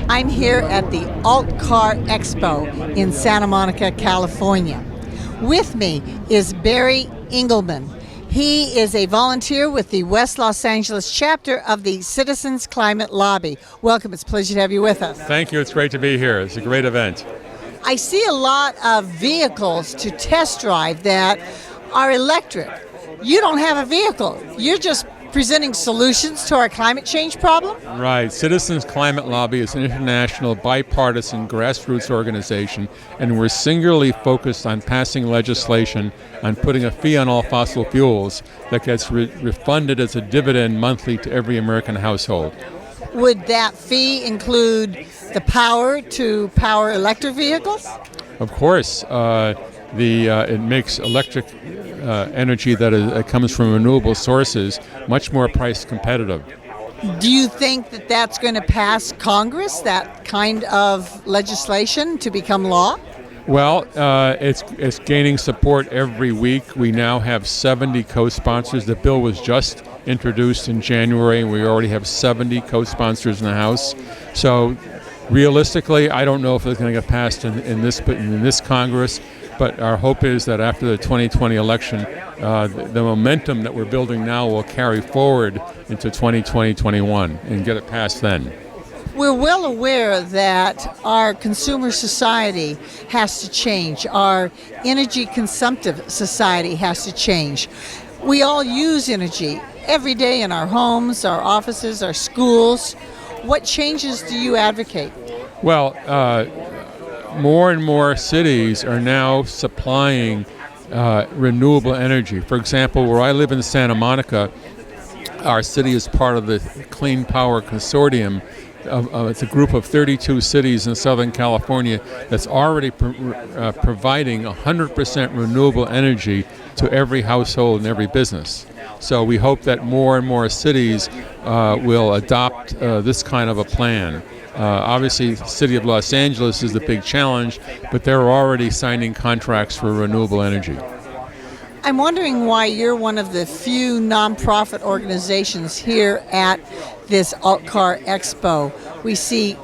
I'm here at the Alt Car Expo in Santa Monica, California. With me is Barry Engelman. He is a volunteer with the West Los Angeles chapter of the Citizens Climate Lobby. Welcome, it's a pleasure to have you with us. Thank you, it's great to be here. It's a great event. I see a lot of vehicles to test drive that are electric. You don't have a vehicle. You're just presenting solutions to our climate change problem? Right. Citizens Climate Lobby is an international bipartisan grassroots organization, and we're singularly focused on passing legislation on putting a fee on all fossil fuels that gets refunded as a dividend monthly to every American household. Would that fee include the power to power electric vehicles? Of course. It makes electric energy that comes from renewable sources much more price competitive. Do you think that that's going to pass Congress, that kind of legislation, to become law? Well, it's gaining support every week. We now have 70 co-sponsors. The bill was just introduced in January, and we already have 70 co-sponsors in the House. So realistically, I don't know if it's going to get passed in this Congress. But our hope is that after the 2020 election, the momentum that we're building now will carry forward into 2020-21 and get it passed then. We're well aware that our consumer society has to change. Our energy consumptive society has to change. We all use energy every day in our homes, our offices, our schools. What changes do you advocate? Well, more and more cities are now supplying renewable energy. For example, where I live in Santa Monica, our city is part of the Clean Power Consortium. It's a group of 32 cities in Southern California that's already providing 100% renewable energy to every household and every business. So we hope that more and more cities will adopt this kind of a plan. Obviously, the city of Los Angeles is the big challenge, but they're already signing contracts for renewable energy. I'm wondering why you're one of the few nonprofit organizations here at this Alt Car Expo. We see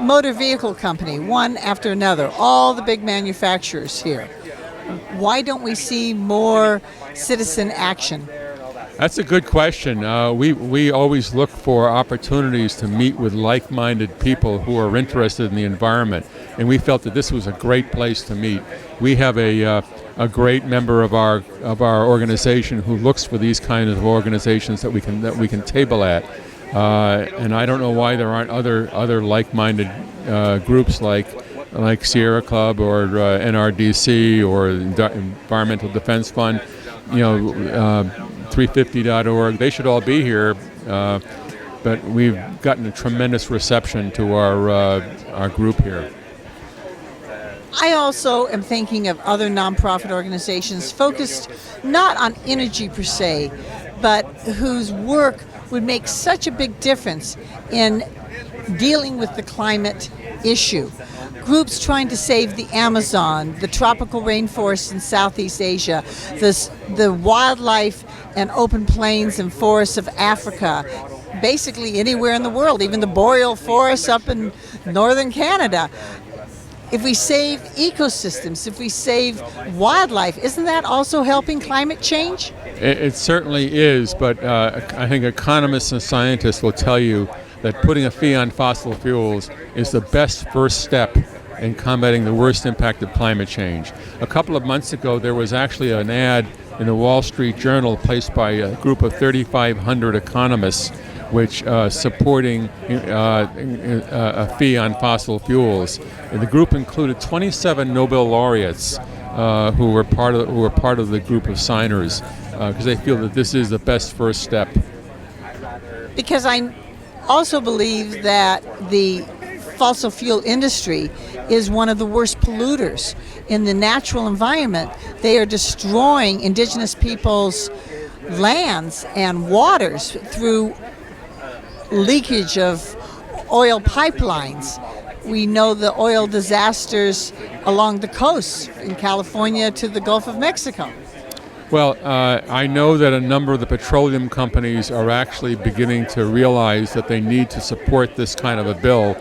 motor vehicle company, one after another, all the big manufacturers here. Why don't we see more citizen action? That's a good question. We always look for opportunities to meet with like-minded people who are interested in the environment, and we felt that this was a great place to meet. We have a great member of our organization who looks for these kinds of organizations that we can table at, and I don't know why there aren't other like-minded groups like Sierra Club or NRDC or Environmental Defense Fund. 350.org. They should all be here, but we've gotten a tremendous reception to our group here. I also am thinking of other nonprofit organizations focused not on energy per se, but whose work would make such a big difference in dealing with the climate issue. Groups trying to save the Amazon, the tropical rainforests in Southeast Asia, the wildlife and open plains and forests of Africa, basically anywhere in the world, even the boreal forests up in northern Canada. If we save ecosystems, if we save wildlife, isn't that also helping climate change? It certainly is, but I think economists and scientists will tell you that putting a fee on fossil fuels is the best first step in combating the worst impact of climate change. A couple of months ago, there was actually an ad in the Wall Street Journal placed by a group of 3,500 economists which supporting a fee on fossil fuels. And the group included 27 Nobel laureates who were part of the group of signers because they feel that this is the best first step. Because I also believe that the fossil fuel industry is one of the worst polluters in the natural environment. They are destroying indigenous people's lands and waters through leakage of oil pipelines. We know the oil disasters along the coast in California to the Gulf of Mexico. Well, I know that a number of the petroleum companies are actually beginning to realize that they need to support this kind of a bill,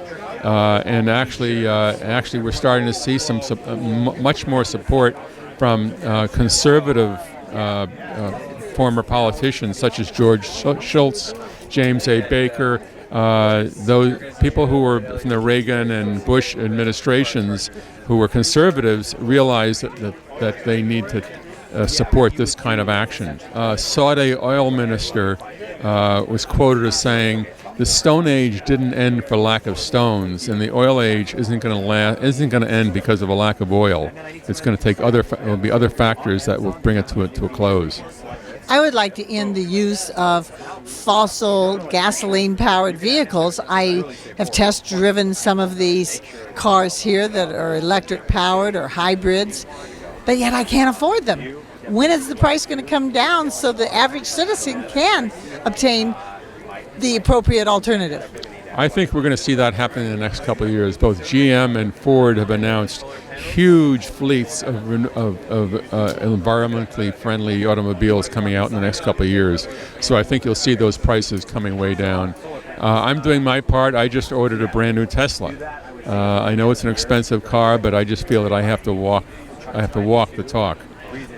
and actually, we're starting to see some much more support from conservative former politicians such as George Shultz, James A. Baker, those people who were from the Reagan and Bush administrations who were conservatives realized that they need to support this kind of action. Saudi oil minister was quoted as saying, "The Stone Age didn't end for lack of stones, and the oil age isn't going to end because of a lack of oil. It's going to take there'll be other factors that will bring it to a close." I would like to end the use of fossil gasoline-powered vehicles. I have test-driven some of these cars here that are electric-powered or hybrids, but yet I can't afford them. When is the price going to come down so the average citizen can obtain the appropriate alternative? I think we're going to see that happen in the next couple of years. Both GM and Ford have announced huge fleets of environmentally friendly automobiles coming out in the next couple of years. So I think you'll see those prices coming way down. I'm doing my part. I just ordered a brand new Tesla. I know it's an expensive car, but I just feel that I have to walk the talk.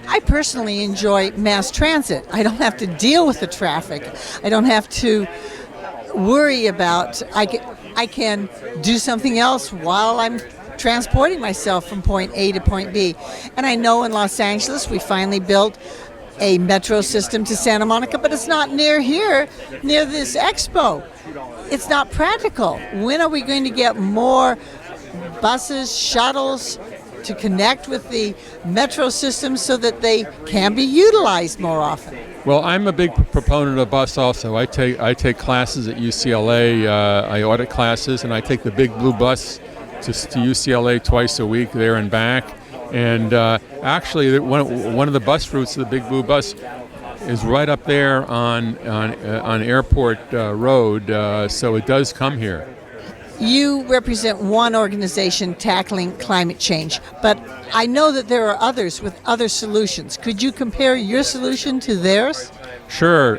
I personally enjoy mass transit. I don't have to deal with the traffic. I don't have to worry about, I can do something else while I'm transporting myself from point A to point B. And I know in Los Angeles we finally built a metro system to Santa Monica, but it's not near here, near this Expo. It's not practical. When are we going to get more buses, shuttles to connect with the metro system so that they can be utilized more often? Well, I'm a big proponent of bus also. I take classes at UCLA. I audit classes, and I take the Big Blue bus to UCLA twice a week, there and back. And actually, one of the bus routes of the Big Blue bus is right up there on Airport Road, so it does come here. You represent one organization tackling climate change, but I know that there are others with other solutions. Could you compare your solution to theirs? Sure.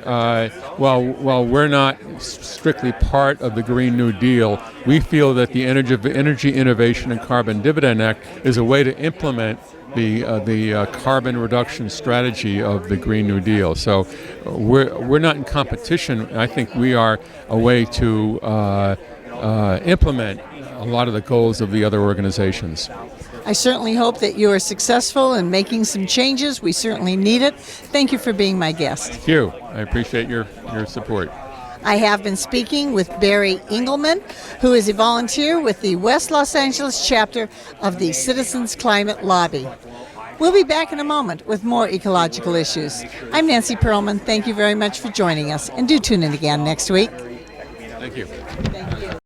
Well, we're not strictly part of the Green New Deal. We feel that the Energy Innovation and Carbon Dividend Act is a way to implement the carbon reduction strategy of the Green New Deal. So we're not in competition. I think we are a way to implement a lot of the goals of the other organizations. I certainly hope that you are successful in making some changes. We certainly need it. Thank you for being my guest. Thank you. I appreciate your support. I have been speaking with Barry Engelman, who is a volunteer with the West Los Angeles chapter of the Citizens Climate Lobby. We'll be back in a moment with more ecological issues. I'm Nancy Perlman. Thank you very much for joining us, and do tune in again next week. Thank you. Thank you.